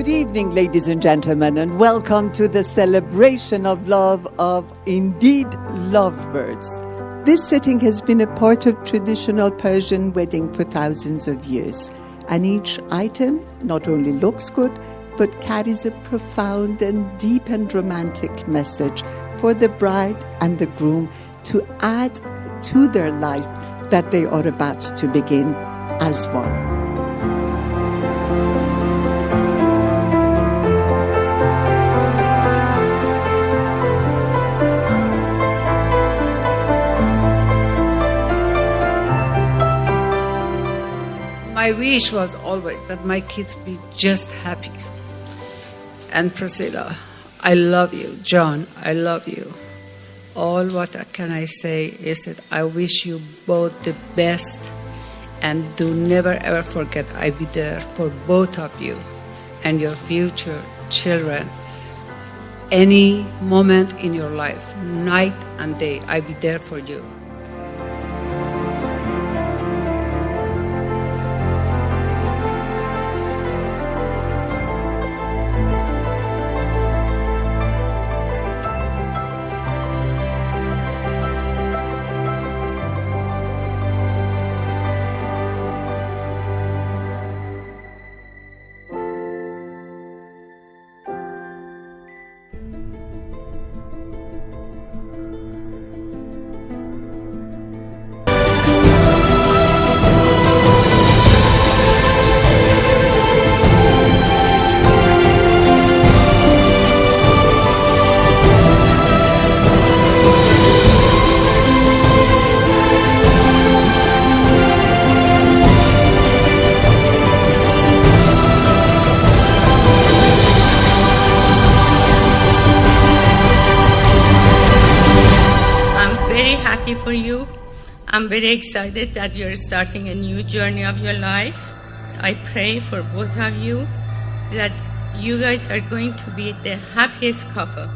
Good evening, ladies and gentlemen, and welcome to the celebration of love of Indeed Lovebirds. This setting has been a part of traditional Persian wedding for thousands of years, and each item not only looks good, but carries a profound and deep and romantic message for the bride and the groom to add to their life that they are about to begin as one. My wish was always that my kids be just happy. And Priscilla, I love you. John, I love you. All what can I say is that I wish you both the best, and do never ever forget I'll be there for both of you and your future children. Any moment in your life, night and day, I'll be there for you. Happy for you. I'm very excited that you're starting a new journey of your life. I pray for both of you that you guys are going to be the happiest couple.